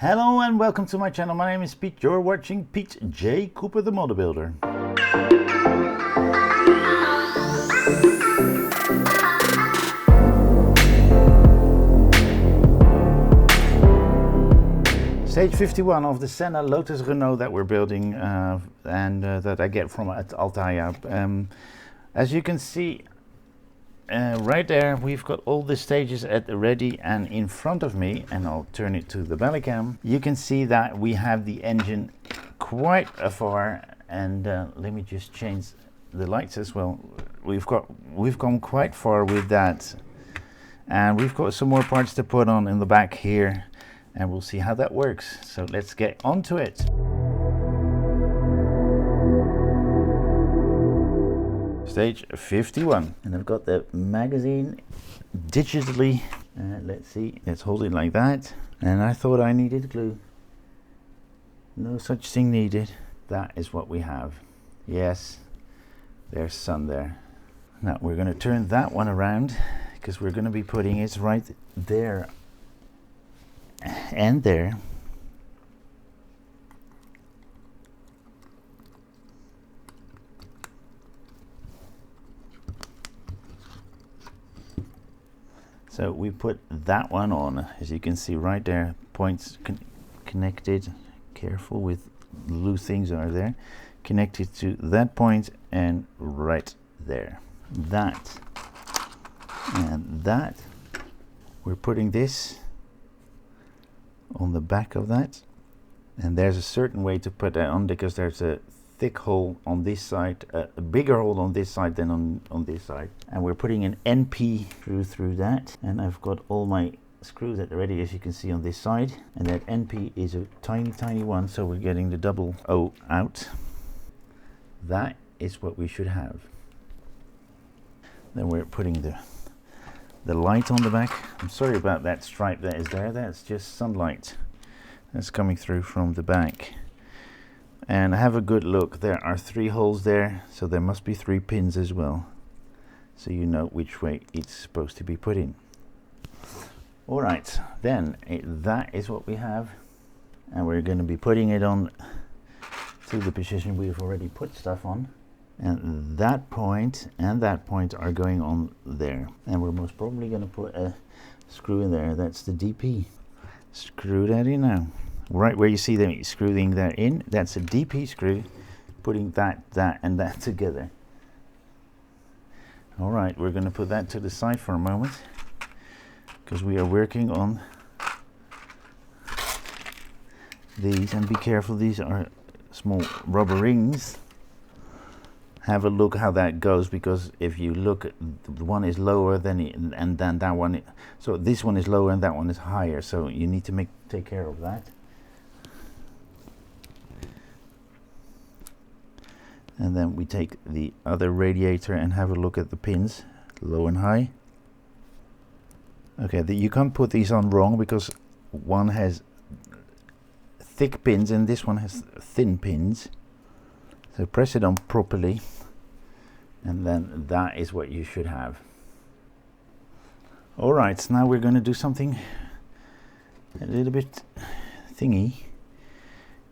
Hello and welcome to my channel. My name is Pete. You're watching Pete J. Cooper, the Model Builder. Stage 51 of the Senna Lotus Renault that we're building that I get from at Altaya. As you can see right there, we've got all the stages at the ready, and in front of me, and I'll turn it to the belly cam, you can see that we have the engine quite far, and let me just change the lights as well. We've gone quite far with that, and we've got some more parts to put on in the back here, and we'll see how that works. So let's get onto it. Stage 51, and I've got the magazine digitally. Let's see, let's hold it like that. And I thought I needed glue. No such thing needed. That is what we have. Yes, there's sun there. Now we're going to turn that one around because we're going to be putting it right there and there. So we put that one on, as you can see right there, points connected, careful with loose things are there, connected to that point and right there. That and that. We're putting this on the back of that, and there's a certain way to put that on because there's a thick hole on this side, a bigger hole on this side than on this side, and we're putting an NP through that, and I've got all my screws at the ready, as you can see on this side, and that NP is a tiny one, so we're getting the double O out. That is what we should have. Then we're putting the light on the back. I'm sorry about that stripe that is there, that's just sunlight that's coming through from the back. And have a good look, there are 3 holes there, so there must be 3 pins as well, so you know which way it's supposed to be put in. Alright, then that is what we have, and we're going to be putting it on to the position we've already put stuff on, and that point and that point are going on there, and we're most probably going to put a screw in there. That's the DP. Screw that in now. Right where you see them screwing that in, that's a DP screw, putting that and that together. All right, we're going to put that to the side for a moment because we are working on these, and be careful, these are small rubber rings. Have a look how that goes, because if you look, the one is lower than it, and then that one, so this one is lower and that one is higher, so you need to take care of that. And then we take the other radiator and have a look at the pins, low and high. Okay, you can't put these on wrong because one has thick pins and this one has thin pins. So press it on properly, and then that is what you should have. Alright, so now we're going to do something a little bit thingy,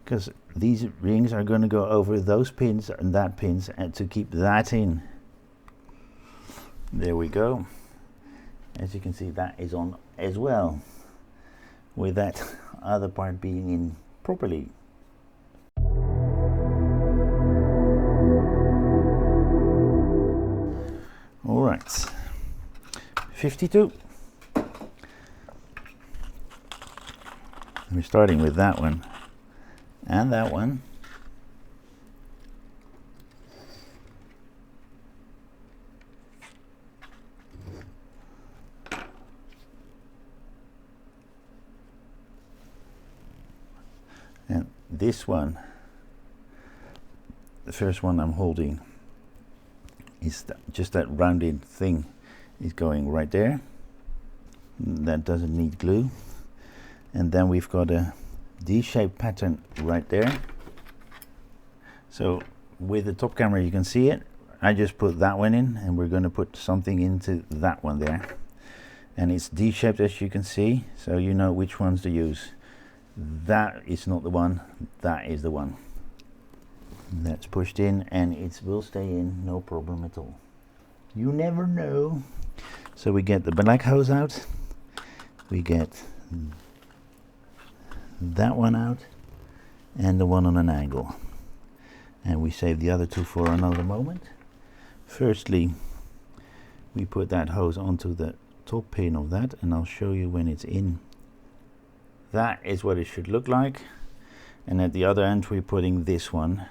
because these rings are going to go over those pins and that pins, and to keep that in. There we go. As you can see, that is on as well, with that other part being in properly. All right, 52. We're starting with that one and that one. And this one, the first one I'm holding, is just that rounded thing is going right there. That doesn't need glue. And then we've got a D-shaped pattern right there. So with the top camera you can see it. I just put that one in, and we're going to put something into that one there. And it's D-shaped, as you can see, so you know which ones to use. That is not the one, that is the one. That's pushed in and it will stay in, no problem at all. You never know. So we get the black hose out, we get that one out, and the one on an angle. And we save the other two for another moment. Firstly, we put that hose onto the top pin of that, and I'll show you when it's in. That is what it should look like. And at the other end we're putting this one.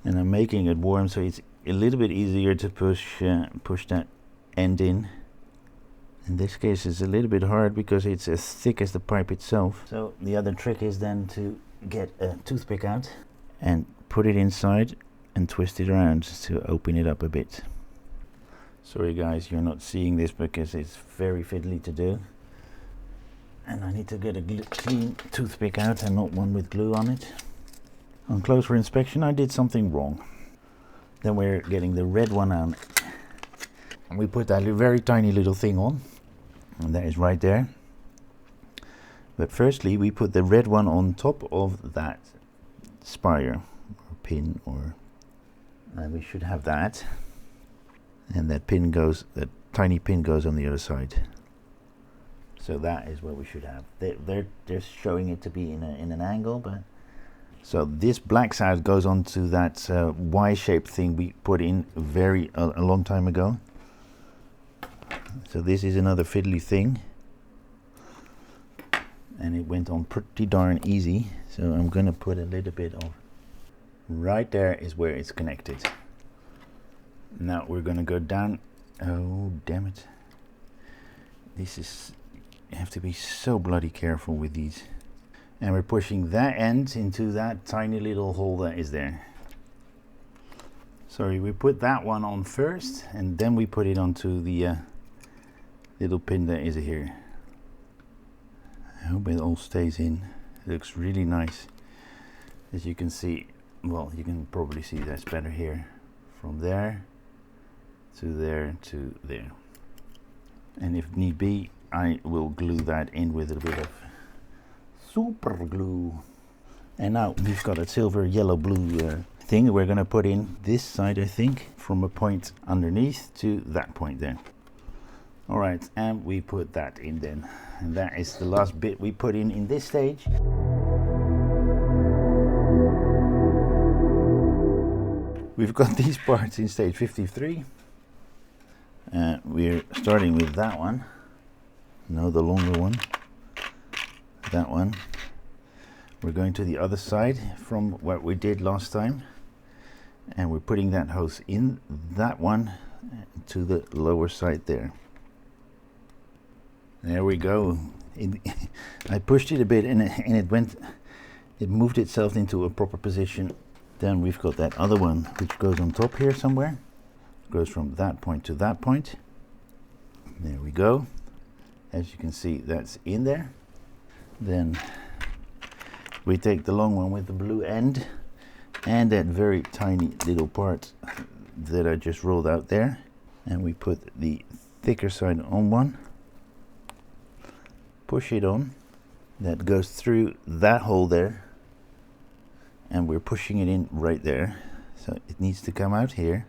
And I'm making it warm so it's a little bit easier to push that end in. In this case it's a little bit hard because it's as thick as the pipe itself. So the other trick is then to get a toothpick out and put it inside and twist it around to open it up a bit. Sorry guys, you're not seeing this because it's very fiddly to do. And I need to get a clean toothpick out and not one with glue on it. On closer inspection I did something wrong. Then we're getting the red one on. And we put that very tiny little thing on. And that is right there. But firstly we put the red one on top of that spire or pin, or and we should have that. And that pin goes, that tiny pin goes on the other side. So that is what we should have. They're just showing it to be in an angle, but so this black side goes onto that Y-shaped thing we put in a long time ago. So this is another fiddly thing, and it went on pretty darn easy. So I'm gonna put a little bit of, right there is where it's connected. Now we're gonna go down. Oh damn it! This is, you have to be so bloody careful with these. And we're pushing that end into that tiny little hole that is there. Sorry, we put that one on first and then we put it onto the little pin that is here. I hope it all stays in. It looks really nice. As you can see, well, you can probably see that's better here. From there to there to there. And if need be, I will glue that in with a bit of super glue. And now we've got a silver, yellow, blue thing we're going to put in this side, I think, from a point underneath to that point there. All right, and we put that in then. And that is the last bit we put in this stage. We've got these parts in stage 53. We're starting with that one. No, the longer one. That one. We're going to the other side from what we did last time, and we're putting that hose in that one to the lower side there. There we go. I pushed it a bit and it moved itself into a proper position. Then we've got that other one which goes on top here somewhere. Goes from that point to that point. There we go. As you can see, that's in there. Then we take the long one with the blue end and that very tiny little part that I just rolled out there, and we put the thicker side on one, push it on, that goes through that hole there, and we're pushing it in right there, so it needs to come out here.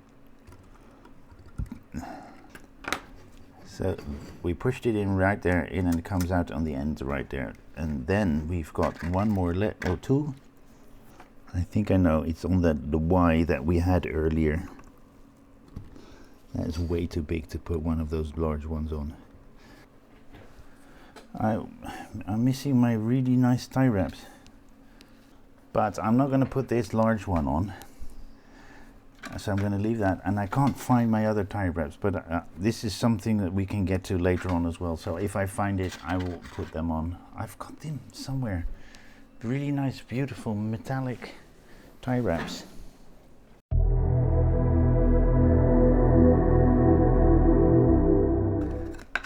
So we pushed it in right there, and it comes out on the end right there. And then we've got one more or two. I think I know, it's on the Y that we had earlier. That's way too big to put one of those large ones on. I'm missing my really nice tie wraps. But I'm not going to put this large one on. So I'm going to leave that, and I can't find my other tie wraps, but this is something that we can get to later on as well. So if I find it, I will put them on. I've got them somewhere. Really nice, beautiful metallic tie wraps.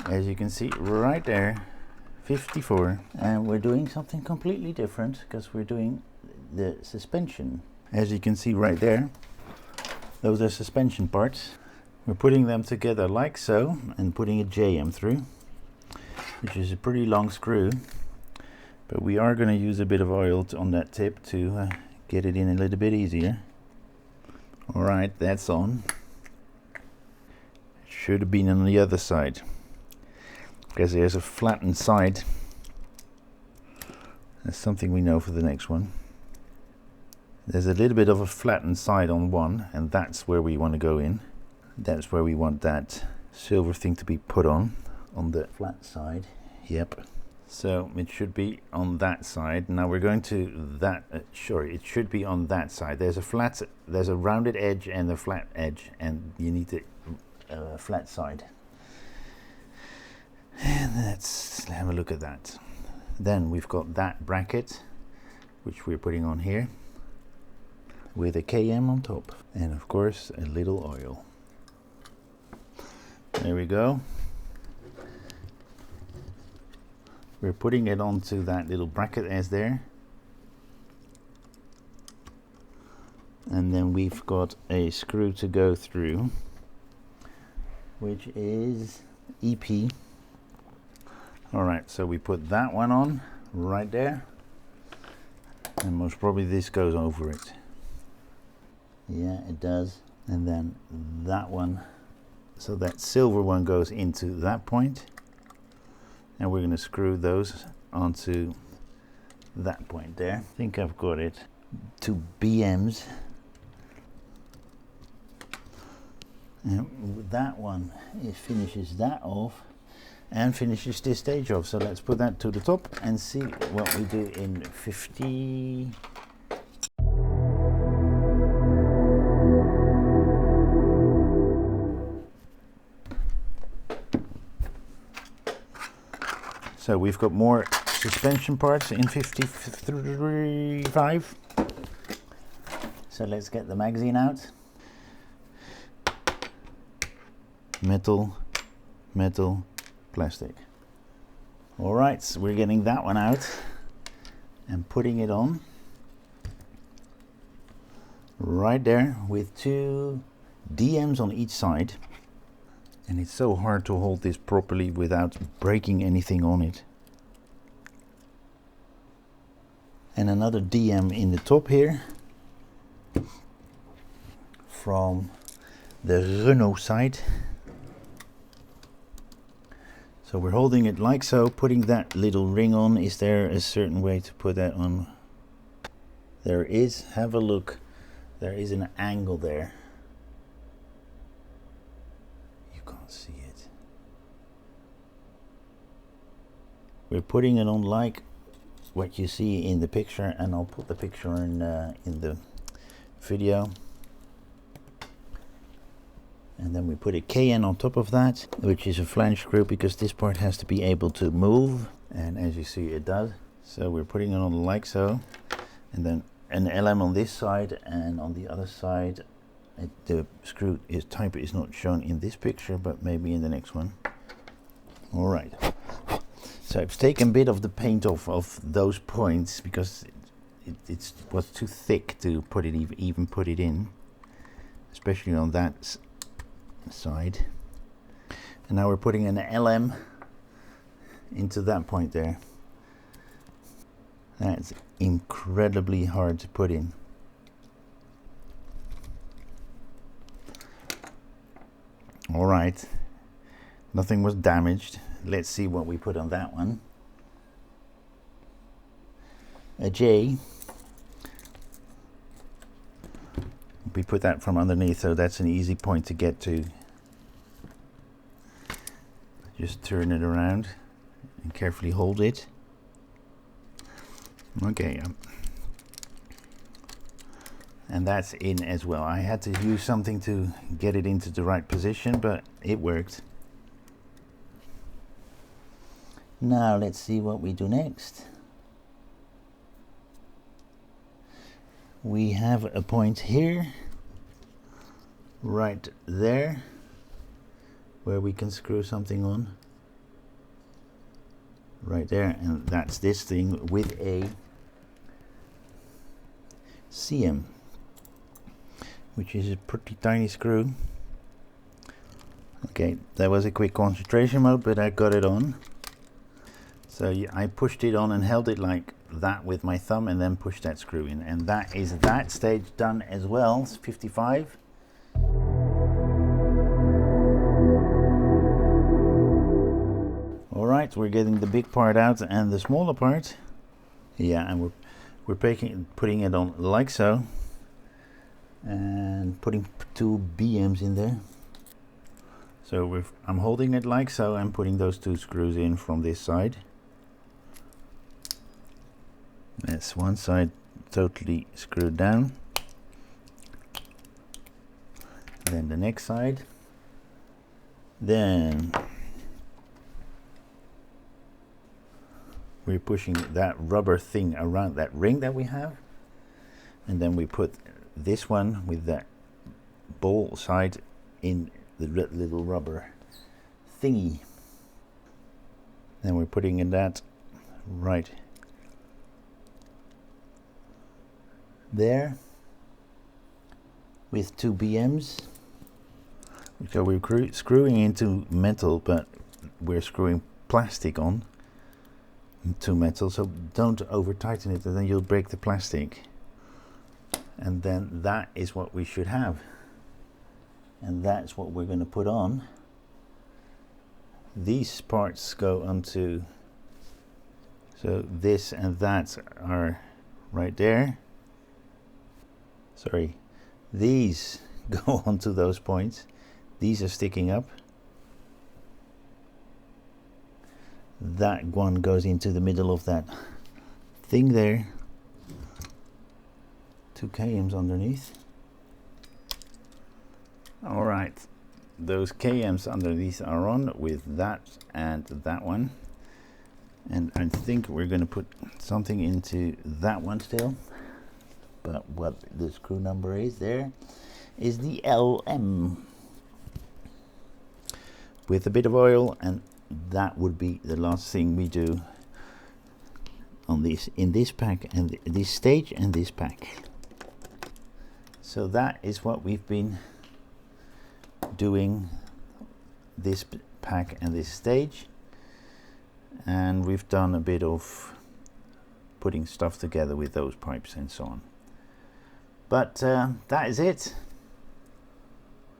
As you can see right there, 54, and we're doing something completely different because we're doing the suspension. As you can see right there, those are suspension parts. We're putting them together like so and putting a JM through, which is a pretty long screw. But we are going to use a bit of oil on that tip to get it in a little bit easier. Alright, that's on. Should have been on the other side, because there's a flattened side. That's something we know for the next one. There's a little bit of a flattened side on one, and that's where we want to go in. That's where we want that silver thing to be put on the flat side. Yep. So it should be on that side. Now we're going to that, it should be on that side. There's a rounded edge and a flat edge, and you need the flat side. And let's have a look at that. Then we've got that bracket, which we're putting on here, with a KM on top, and of course a little oil. There we go. We're putting it onto that little bracket as there. And then we've got a screw to go through, which is EP. Alright, so we put that one on right there. And most probably this goes over it. Yeah, it does. And then that one. So that silver one goes into that point. And we're going to screw those onto that point there. I think I've got it. 2 BMs. And with that one, it finishes that off and finishes this stage off. So let's put that to the top and see what we do in 50. So we've got more suspension parts in 55. So let's get the magazine out. Metal, metal, plastic. All right, so we're getting that one out and putting it on right there with 2 DMs on each side. And it's so hard to hold this properly without breaking anything on it. And another DM in the top here from the Renault side. So we're holding it like so, putting that little ring on. Is there a certain way to put that on? There is. Have a look. There is an angle there. Can't see it. We're putting it on like what you see in the picture, and I'll put the picture in the video. And then we put a KN on top of that, which is a flange screw, because this part has to be able to move, and as you see it does. So we're putting it on like so, and then an LM on this side, and on the other side the screw type is not shown in this picture, but maybe in the next one. All right. So I've taken a bit of the paint off of those points because it was too thick to put it even put it in, especially on that side. And now we're putting an LM into that point there. That's incredibly hard to put in. All right, nothing was damaged. Let's see what we put on that one. A J. We put that from underneath, so that's an easy point to get to. Just turn it around and carefully hold it. Okay. And that's in as well. I had to use something to get it into the right position, but it worked. Now let's see what we do next. We have a point here, right there, where we can screw something on. Right there, and that's this thing with a CM, which is a pretty tiny screw. Okay, that was a quick concentration mode, but I got it on. So I pushed it on and held it like that with my thumb and then pushed that screw in, and that is that stage done as well. It's 55. All right, we're getting the big part out and the smaller part. Yeah, and we're putting it on like so, and putting 2 BMs in there. So I'm holding it like so and putting those 2 screws in from this side. That's one side totally screwed down. Then the next side. Then we're pushing that rubber thing around that ring that we have, and then we put this one with that ball side in the little rubber thingy. Then we're putting in that right there with 2 BMs. So we're screwing into metal, but we're screwing plastic on to metal, so don't over tighten it, and then you'll break the plastic. And then that is what we should have, and that's what we're going to put on. These parts go onto, so this and that are right there. Sorry, these go onto those points. These are sticking up. That one goes into the middle of that thing there. 2 KMs underneath. All right, those KMs underneath are on with that and that one, and I think we're going to put something into that one still, but what the screw number is there is the LM with a bit of oil, and that would be the last thing we do on this, in this pack and this stage and this pack. So that is what we've been doing, this pack and this stage, and we've done a bit of putting stuff together with those pipes and so on. But that is it.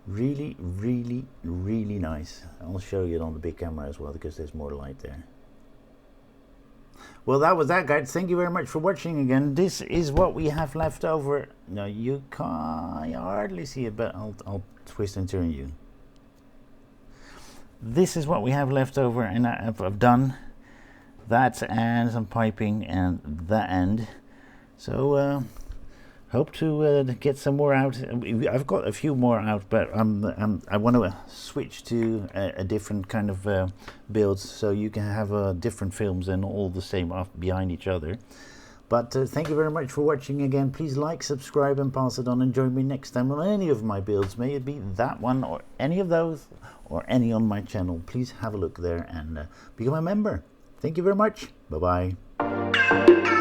Really, really, really nice. I'll show you it on the big camera as well, because there's more light there. Well, that was that, guys. Thank you very much for watching again. This is what we have left over. Now you can't hardly see it, but I'll twist and turn you. This is what we have left over, and I've done that and some piping and that end. So hope to get some more out. I've got a few more out, but I want to switch to a different kind of builds, so you can have different films and all the same behind each other. But thank you very much for watching again. Please like, subscribe, and pass it on, and join me next time on any of my builds. May it be that one or any of those or any on my channel. Please have a look there and become a member. Thank you very much. Bye-bye.